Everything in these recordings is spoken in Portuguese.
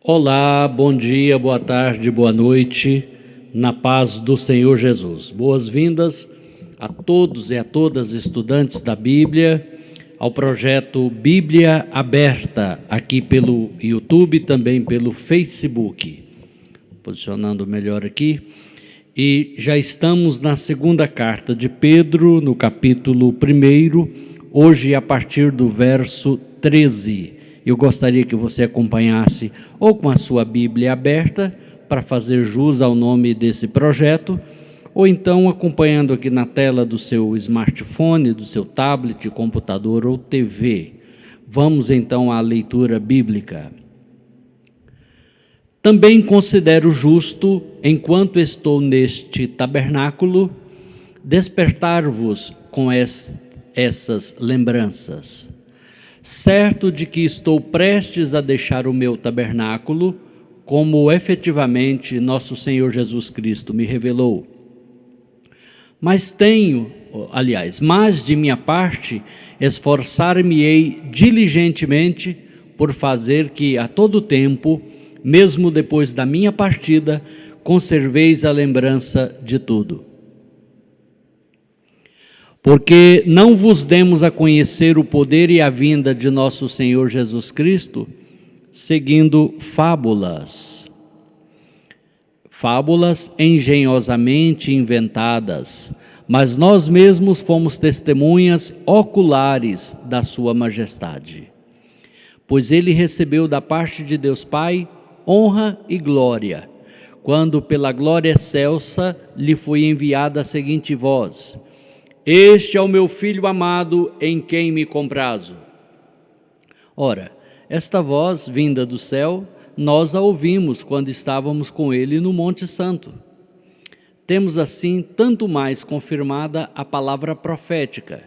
Olá, bom dia, boa tarde, boa noite, na paz do Senhor Jesus. Boas-vindas a todos e a todas estudantes da Bíblia, ao projeto Bíblia Aberta, aqui pelo YouTube, também pelo Facebook. Posicionando melhor aqui. E já estamos na segunda carta de Pedro, no capítulo 1, hoje a partir do verso 13. Eu gostaria que você acompanhasse ou com a sua Bíblia aberta, para fazer jus ao nome desse projeto, ou então acompanhando aqui na tela do seu smartphone, do seu tablet, computador ou TV. Vamos então à leitura bíblica. Também considero justo, enquanto estou neste tabernáculo, despertar-vos com essas lembranças, certo de que estou prestes a deixar o meu tabernáculo, como efetivamente nosso Senhor Jesus Cristo me revelou. Mas de minha parte, esforçar-me-ei diligentemente por fazer que a todo tempo, mesmo depois da minha partida, conserveis a lembrança de tudo. Porque não vos demos a conhecer o poder e a vinda de nosso Senhor Jesus Cristo, seguindo fábulas engenhosamente inventadas, mas nós mesmos fomos testemunhas oculares da sua majestade. Pois ele recebeu da parte de Deus Pai honra e glória, quando pela glória excelsa lhe foi enviada a seguinte voz: Este é o meu Filho amado, em quem me comprazo. Ora, esta voz vinda do céu, nós a ouvimos quando estávamos com ele no Monte Santo. Temos assim tanto mais confirmada a palavra profética,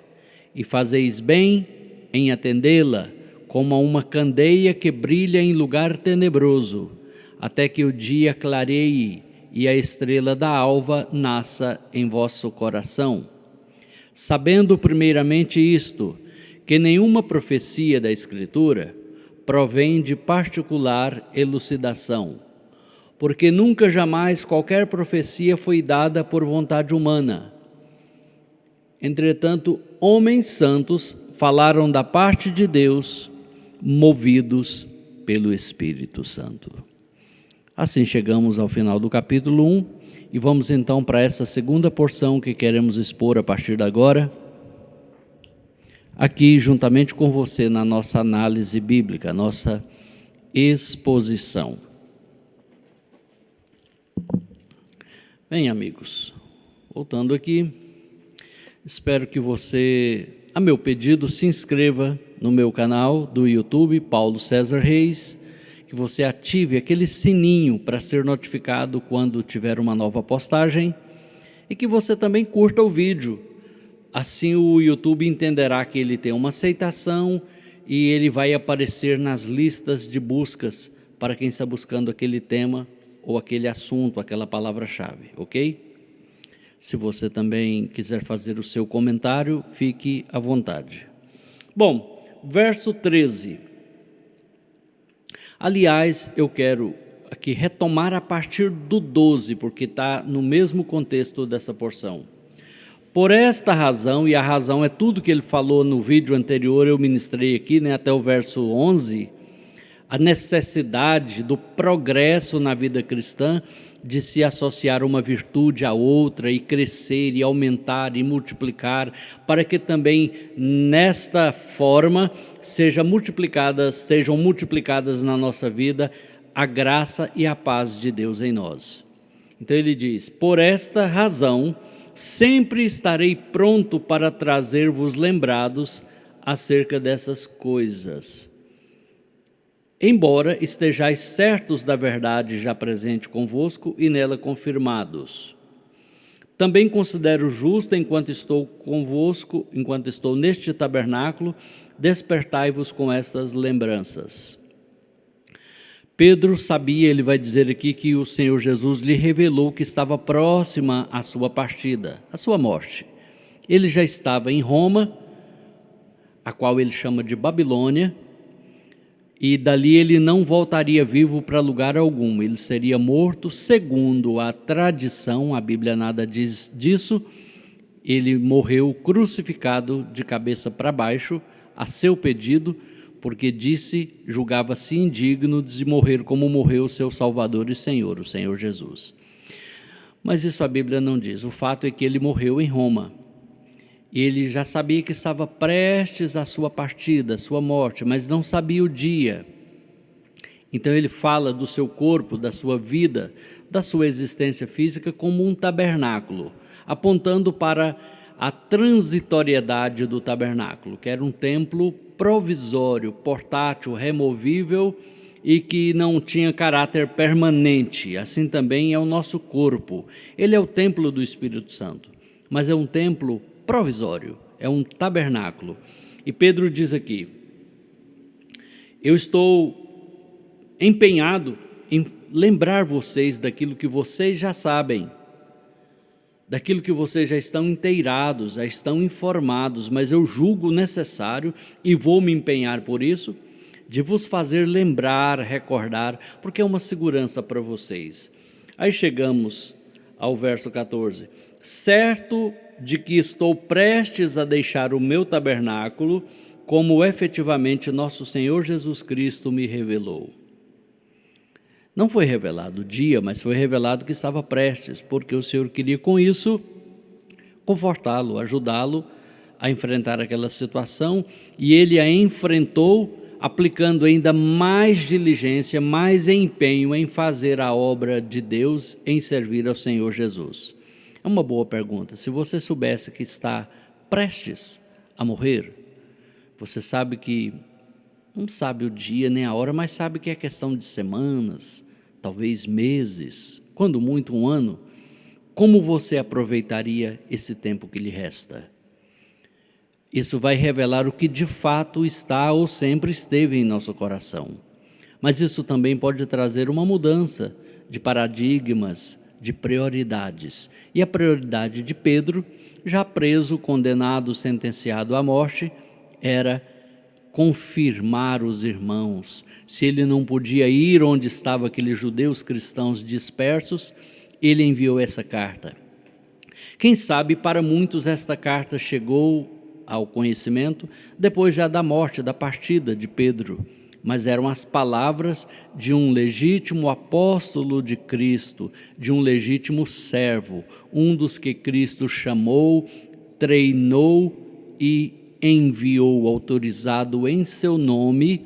e fazeis bem em atendê-la, como a uma candeia que brilha em lugar tenebroso, até que o dia clareie e a estrela da alva nasça em vosso coração. Sabendo primeiramente isto, que nenhuma profecia da Escritura provém de particular elucidação, porque nunca jamais qualquer profecia foi dada por vontade humana. Entretanto, homens santos falaram da parte de Deus, movidos pelo Espírito Santo. Assim chegamos ao final do capítulo 1, e vamos então para essa segunda porção que queremos expor a partir de agora, aqui juntamente com você na nossa análise bíblica, nossa exposição. Bem, amigos, voltando aqui, espero que você, a meu pedido, se inscreva no meu canal do YouTube, Paulo César Reis, que você ative aquele sininho para ser notificado quando tiver uma nova postagem e que você também curta o vídeo. Assim o YouTube entenderá que ele tem uma aceitação e ele vai aparecer nas listas de buscas para quem está buscando aquele tema ou aquele assunto, aquela palavra-chave, ok? Se você também quiser fazer o seu comentário, fique à vontade. Bom, verso 13. Aliás, eu quero aqui retomar a partir do 12, porque está no mesmo contexto dessa porção. Por esta razão, e a razão é tudo que ele falou no vídeo anterior, eu ministrei aqui, até o verso 11, a necessidade do progresso na vida cristã, de se associar uma virtude à outra e crescer e aumentar e multiplicar, para que também nesta forma sejam multiplicadas na nossa vida a graça e a paz de Deus em nós. Então ele diz: por esta razão sempre estarei pronto para trazer-vos lembrados acerca dessas coisas, embora estejais certos da verdade já presente convosco e nela confirmados. Também considero justo, enquanto estou convosco, enquanto estou neste tabernáculo, despertai-vos com estas lembranças. Pedro sabia, ele vai dizer aqui, que o Senhor Jesus lhe revelou que estava próxima a sua partida, a sua morte. Ele já estava em Roma, a qual ele chama de Babilônia, e dali ele não voltaria vivo para lugar algum, ele seria morto segundo a tradição, a Bíblia nada diz disso, ele morreu crucificado de cabeça para baixo, a seu pedido, porque julgava-se indigno de morrer como morreu o seu Salvador e Senhor, o Senhor Jesus. Mas isso a Bíblia não diz, o fato é que ele morreu em Roma. Ele já sabia que estava prestes à sua partida, à sua morte, mas não sabia o dia. Então ele fala do seu corpo, da sua vida, da sua existência física como um tabernáculo, apontando para a transitoriedade do tabernáculo, que era um templo provisório, portátil, removível e que não tinha caráter permanente. Assim também é o nosso corpo. Ele é o templo do Espírito Santo, mas é um templo provisório, é um tabernáculo. E Pedro diz aqui: eu estou empenhado em lembrar vocês daquilo que vocês já sabem, daquilo que vocês já estão inteirados, já estão informados, mas eu julgo necessário e vou me empenhar por isso, de vos fazer lembrar, recordar, porque é uma segurança para vocês. Aí chegamos ao verso 14. Certo de que estou prestes a deixar o meu tabernáculo, como efetivamente nosso Senhor Jesus Cristo me revelou. Não foi revelado o dia, mas foi revelado que estava prestes, porque o Senhor queria com isso confortá-lo, ajudá-lo a enfrentar aquela situação, e ele a enfrentou aplicando ainda mais diligência, mais empenho em fazer a obra de Deus, em servir ao Senhor Jesus. É uma boa pergunta. Se você soubesse que está prestes a morrer, você sabe que, não sabe o dia nem a hora, mas sabe que é questão de semanas, talvez meses, quando muito um ano, como você aproveitaria esse tempo que lhe resta? Isso vai revelar o que de fato está ou sempre esteve em nosso coração. Mas isso também pode trazer uma mudança de paradigmas, de prioridades. E a prioridade de Pedro, já preso, condenado, sentenciado à morte, era confirmar os irmãos. Se ele não podia ir onde estavam aqueles judeus cristãos dispersos, ele enviou essa carta. Quem sabe para muitos esta carta chegou ao conhecimento depois já da morte, da partida de Pedro, mas eram as palavras de um legítimo apóstolo de Cristo, de um legítimo servo, um dos que Cristo chamou, treinou e enviou, autorizado em seu nome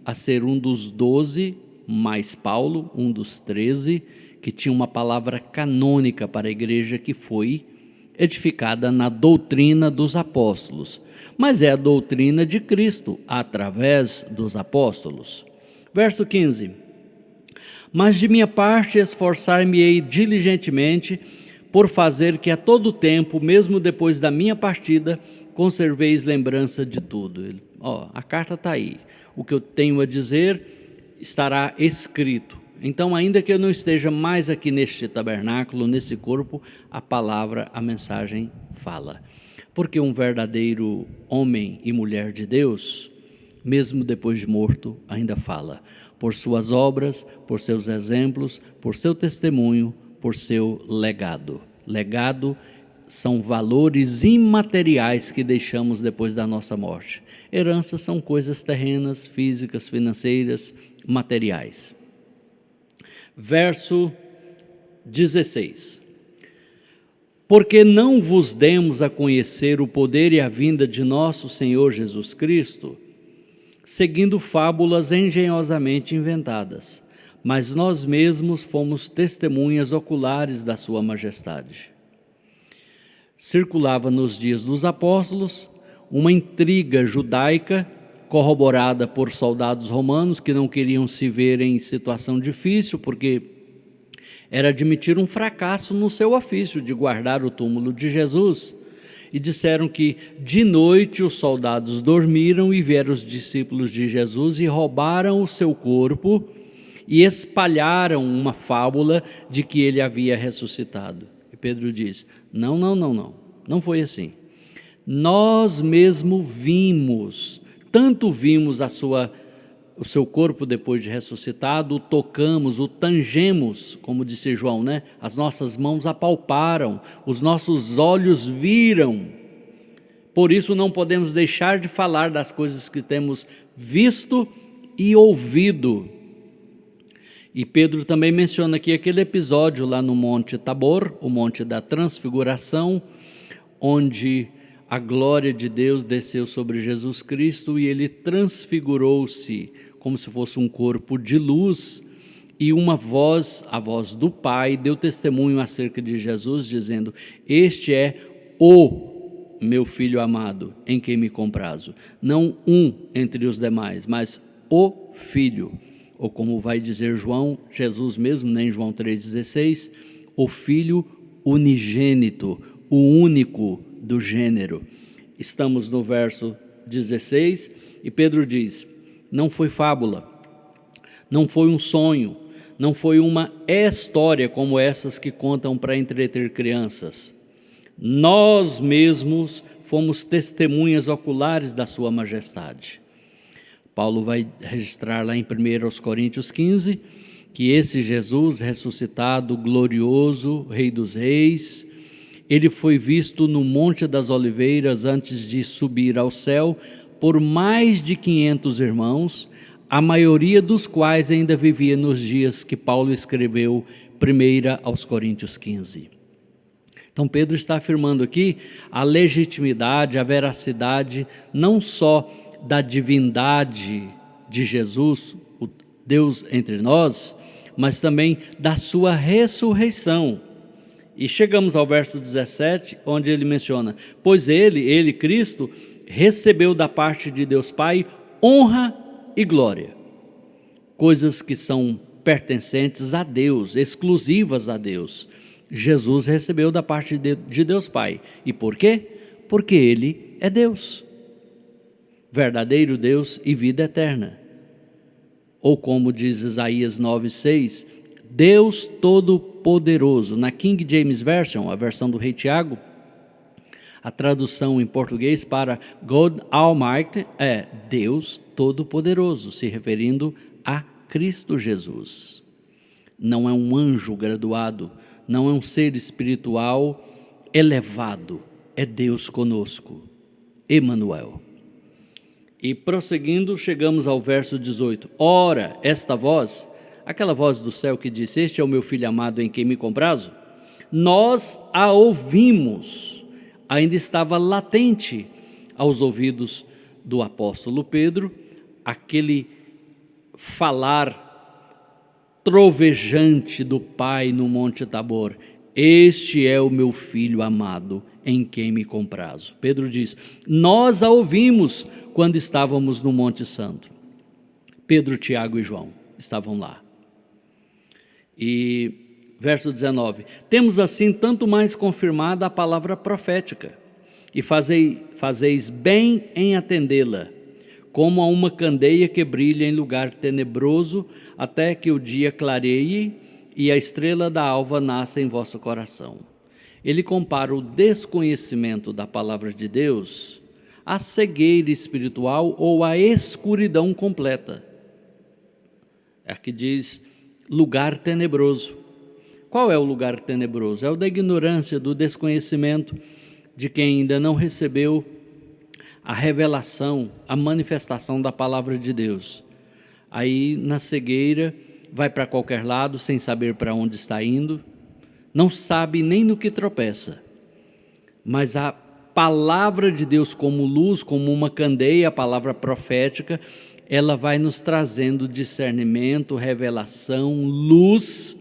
a ser um dos 12, mais Paulo, um dos 13, que tinha uma palavra canônica para a igreja que foi edificada na doutrina dos apóstolos, mas é a doutrina de Cristo através dos apóstolos. Verso 15: mas de minha parte esforçar-me-ei diligentemente por fazer que a todo tempo, mesmo depois da minha partida, conserveis lembrança de tudo. A carta está aí, o que eu tenho a dizer estará escrito. Então, ainda que eu não esteja mais aqui neste tabernáculo, nesse corpo, a palavra, a mensagem fala. Porque um verdadeiro homem e mulher de Deus, mesmo depois de morto, ainda fala. Por suas obras, por seus exemplos, por seu testemunho, por seu legado. Legado são valores imateriais que deixamos depois da nossa morte. Heranças são coisas terrenas, físicas, financeiras, materiais. Verso 16: porque não vos demos a conhecer o poder e a vinda de nosso Senhor Jesus Cristo, seguindo fábulas engenhosamente inventadas, mas nós mesmos fomos testemunhas oculares da sua majestade. Circulava nos dias dos apóstolos uma intriga judaica, corroborada por soldados romanos que não queriam se ver em situação difícil, porque era admitir um fracasso no seu ofício de guardar o túmulo de Jesus. E disseram que de noite os soldados dormiram e vieram os discípulos de Jesus e roubaram o seu corpo e espalharam uma fábula de que ele havia ressuscitado. E Pedro diz: não foi assim. Nós mesmo vimos, tanto vimos o seu corpo depois de ressuscitado, o tocamos, o tangemos, como disse João, né? As nossas mãos apalparam, os nossos olhos viram. Por isso não podemos deixar de falar das coisas que temos visto e ouvido. E Pedro também menciona aqui aquele episódio lá no Monte Tabor, o Monte da Transfiguração, onde a glória de Deus desceu sobre Jesus Cristo e ele transfigurou-se como se fosse um corpo de luz, e uma voz, a voz do Pai, deu testemunho acerca de Jesus, dizendo: este é o meu Filho amado, em quem me comprazo. Não um entre os demais, mas o Filho. Ou como vai dizer João, Jesus mesmo, em João 3,16, o Filho unigênito, o único do gênero. Estamos no verso 16, e Pedro diz: não foi fábula, não foi um sonho, não foi uma história como essas que contam para entreter crianças. Nós mesmos fomos testemunhas oculares da sua majestade. Paulo vai registrar lá em 1 Coríntios 15, que esse Jesus ressuscitado, glorioso, Rei dos Reis, ele foi visto no Monte das Oliveiras antes de subir ao céu por mais de 500 irmãos, a maioria dos quais ainda vivia nos dias que Paulo escreveu 1 aos Coríntios 15. Então Pedro está afirmando aqui a legitimidade, a veracidade, não só da divindade de Jesus, o Deus entre nós, mas também da sua ressurreição. E chegamos ao verso 17, onde ele menciona: pois ele, Cristo, recebeu da parte de Deus Pai honra e glória, coisas que são pertencentes a Deus, exclusivas a Deus. Jesus recebeu da parte de Deus Pai. E por quê? Porque ele é Deus, verdadeiro Deus e vida eterna. Ou como diz Isaías 9,6, Deus Todo-Poderoso. Na King James Version, a versão do Rei Tiago, a tradução em português para God Almighty é Deus Todo-Poderoso, se referindo a Cristo Jesus. Não é um anjo graduado, não é um ser espiritual elevado, é Deus conosco, Emanuel. E prosseguindo, chegamos ao verso 18. Ora, esta voz, aquela voz do céu que disse: este é o meu Filho amado em quem me comprazo, nós a ouvimos, ainda estava latente aos ouvidos do apóstolo Pedro, aquele falar trovejante do Pai no Monte Tabor: este é o meu Filho amado em quem me comprazo. Pedro diz: nós a ouvimos quando estávamos no Monte Santo. Pedro, Tiago e João estavam lá. E verso 19, temos assim tanto mais confirmada a palavra profética, e fazeis bem em atendê-la, como a uma candeia que brilha em lugar tenebroso, até que o dia clareie e a estrela da alva nasça em vosso coração. Ele compara o desconhecimento da palavra de Deus à cegueira espiritual ou à escuridão completa. Aqui diz lugar tenebroso. Qual é o lugar tenebroso? É o da ignorância, do desconhecimento de quem ainda não recebeu a revelação, a manifestação da palavra de Deus. Aí na cegueira vai para qualquer lado sem saber para onde está indo, não sabe nem no que tropeça. Mas a palavra de Deus como luz, como uma candeia, a palavra profética, ela vai nos trazendo discernimento, revelação, luz,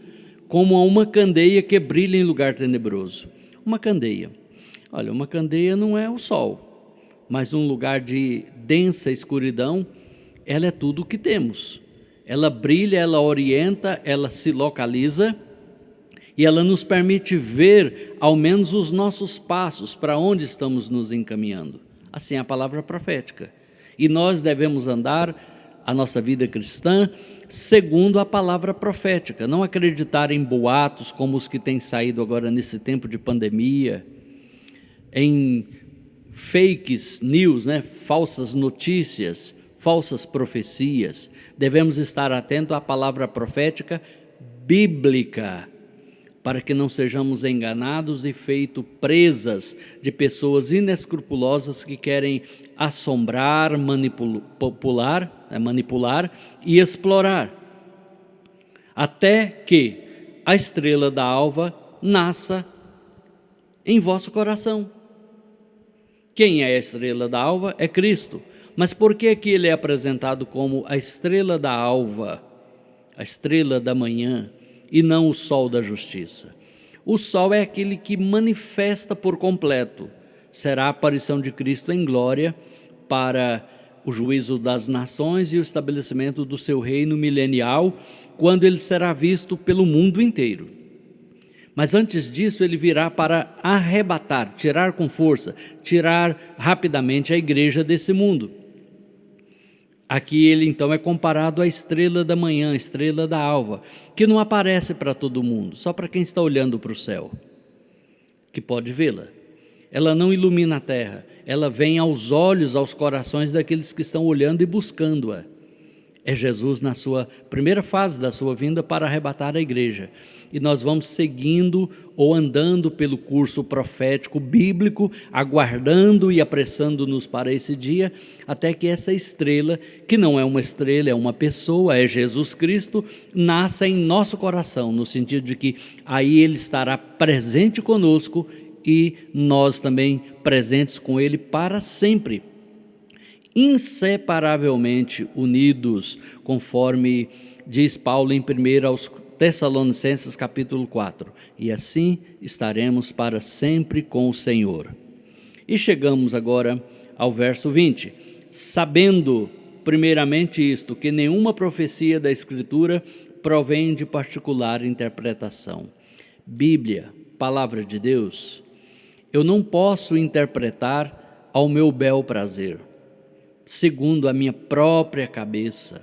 como uma candeia que brilha em lugar tenebroso. Uma candeia. Olha, uma candeia não é o sol, mas um lugar de densa escuridão, ela é tudo o que temos. Ela brilha, ela orienta, ela se localiza e ela nos permite ver ao menos os nossos passos, para onde estamos nos encaminhando. Assim é a palavra profética. E nós devemos andar a nossa vida cristã segundo a palavra profética, não acreditar em boatos como os que têm saído agora nesse tempo de pandemia, em fakes news, falsas notícias, falsas profecias, Devemos estar atentos à palavra profética bíblica, para que não sejamos enganados e feitos presas de pessoas inescrupulosas que querem assombrar, manipular e explorar, até que a estrela da alva nasça em vosso coração. Quem é a estrela da alva? É Cristo. Mas por que que ele é apresentado como a estrela da alva, a estrela da manhã, e não o sol da justiça? O sol é aquele que manifesta por completo. Será a aparição de Cristo em glória para o juízo das nações e o estabelecimento do seu reino milenial, quando ele será visto pelo mundo inteiro. Mas antes disso ele virá para arrebatar, tirar com força, tirar rapidamente a igreja desse mundo. Aqui ele então é comparado à estrela da manhã, estrela da alva, que não aparece para todo mundo, só para quem está olhando para o céu, que pode vê-la. Ela não ilumina a terra, ela vem aos olhos, aos corações daqueles que estão olhando e buscando-a. É Jesus na sua primeira fase da sua vinda para arrebatar a igreja. E nós vamos seguindo ou andando pelo curso profético bíblico, aguardando e apressando-nos para esse dia, até que essa estrela, que não é uma estrela, é uma pessoa, é Jesus Cristo, nasça em nosso coração, no sentido de que aí ele estará presente conosco e nós também presentes com ele para sempre, inseparavelmente unidos, conforme diz Paulo em 1 aos Tessalonicenses capítulo 4, e assim estaremos para sempre com o Senhor. E chegamos agora ao verso 20, sabendo primeiramente isto, que nenhuma profecia da Escritura provém de particular interpretação. Bíblia, palavra de Deus, eu não posso interpretar ao meu bel prazer, segundo a minha própria cabeça.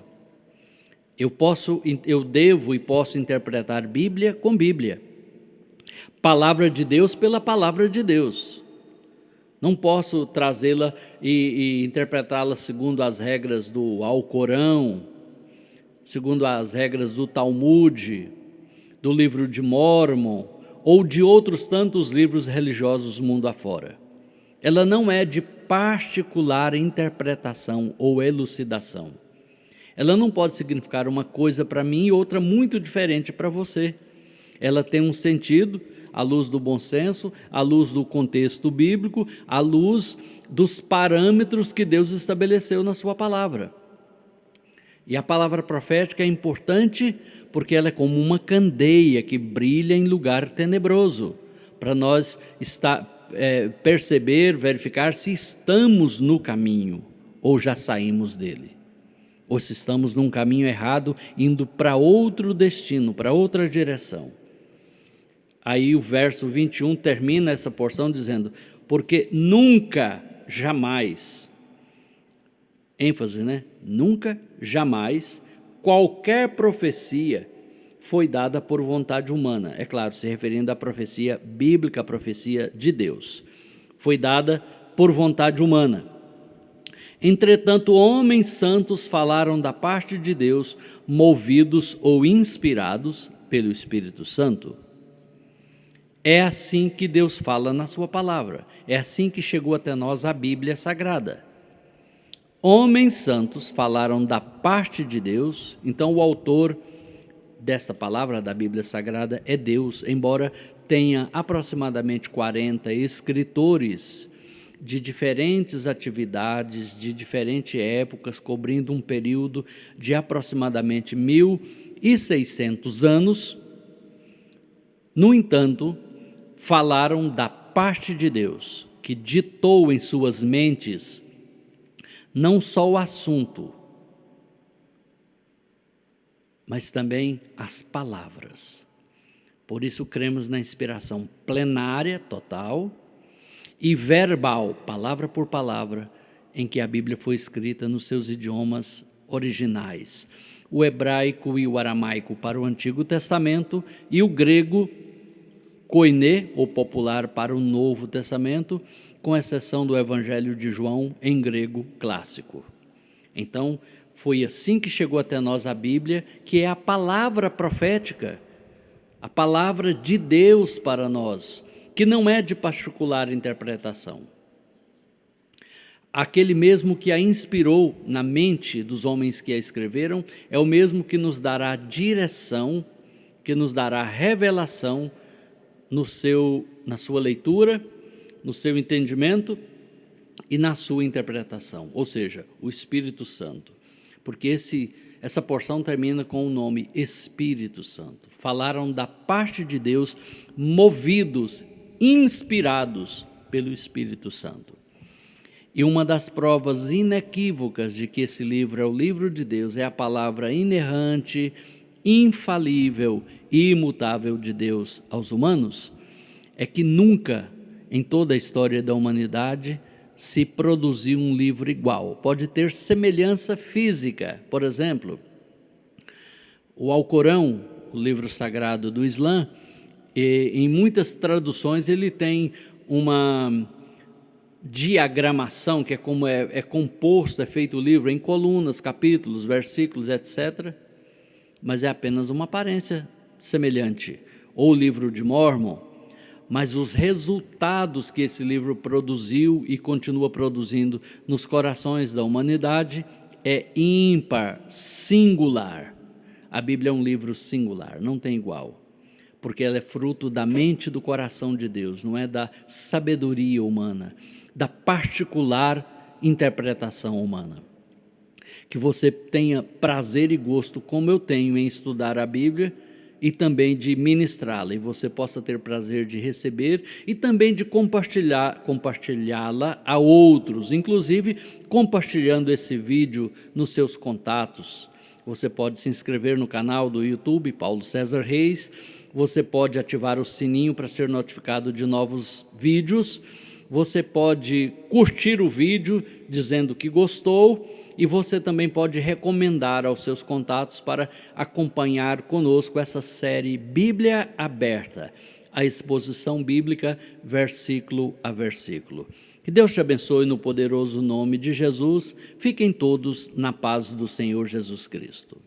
Eu devo e posso interpretar Bíblia com Bíblia, palavra de Deus pela palavra de Deus. Não posso trazê-la e interpretá-la segundo as regras do Alcorão, segundo as regras do Talmud, do livro de Mórmon ou de outros tantos livros religiosos mundo afora. Ela não é de particular interpretação ou elucidação. Ela não pode significar uma coisa para mim e outra muito diferente para você. Ela tem um sentido à luz do bom senso, à luz do contexto bíblico, à luz dos parâmetros que Deus estabeleceu na sua palavra. E a palavra profética é importante porque ela é como uma candeia que brilha em lugar tenebroso, para nós perceber, verificar se estamos no caminho ou já saímos dele, ou se estamos num caminho errado, indo para outro destino, para outra direção. Aí o verso 21 termina essa porção dizendo, porque nunca, jamais, ênfase, né? Nunca, jamais, qualquer profecia foi dada por vontade humana. É claro, se referindo à profecia bíblica, a profecia de Deus. Foi dada por vontade humana. Entretanto, homens santos falaram da parte de Deus, movidos ou inspirados pelo Espírito Santo. É assim que Deus fala na sua palavra. É assim que chegou até nós a Bíblia Sagrada. Homens santos falaram da parte de Deus, então o autor desta palavra da Bíblia Sagrada é Deus, embora tenha aproximadamente 40 escritores de diferentes atividades, de diferentes épocas, cobrindo um período de aproximadamente 1.600 anos. No entanto, falaram da parte de Deus, que ditou em suas mentes não só o assunto, mas também as palavras. Por isso cremos na inspiração plenária, total, e verbal, palavra por palavra, em que a Bíblia foi escrita nos seus idiomas originais. O hebraico e o aramaico para o Antigo Testamento e o grego koiné, ou popular, para o Novo Testamento, com exceção do Evangelho de João em grego clássico. Então, Foi assim que chegou até nós a Bíblia, que é a palavra profética, a palavra de Deus para nós, que não é de particular interpretação. Aquele mesmo que a inspirou na mente dos homens que a escreveram, é o mesmo que nos dará direção, que nos dará revelação na sua leitura, no seu entendimento e na sua interpretação, ou seja, o Espírito Santo. Porque essa porção termina com o nome Espírito Santo. Falaram da parte de Deus, movidos, inspirados pelo Espírito Santo. E uma das provas inequívocas de que esse livro é o livro de Deus é a palavra inerrante, infalível e imutável de Deus aos humanos, é que nunca em toda a história da humanidade se produziu um livro igual. Pode ter semelhança física, por exemplo, o Alcorão, o livro sagrado do Islã, em muitas traduções ele tem uma diagramação, que é como é composto, é feito o livro em colunas, capítulos, versículos, etc., mas é apenas uma aparência semelhante. Ou o livro de Mórmon, mas os resultados que esse livro produziu e continua produzindo nos corações da humanidade é ímpar, singular. A Bíblia é um livro singular, não tem igual, porque ela é fruto da mente e do coração de Deus, não é da sabedoria humana, da particular interpretação humana. Que você tenha prazer e gosto, como eu tenho, em estudar a Bíblia e também de ministrá-la, e você possa ter prazer de receber e também de compartilhá-la a outros, inclusive compartilhando esse vídeo nos seus contatos. Você pode se inscrever no canal do YouTube, Paulo César Reis, você pode ativar o sininho para ser notificado de novos vídeos, você pode curtir o vídeo dizendo que gostou e você também pode recomendar aos seus contatos para acompanhar conosco essa série Bíblia Aberta, a exposição bíblica versículo a versículo. Que Deus te abençoe no poderoso nome de Jesus. Fiquem todos na paz do Senhor Jesus Cristo.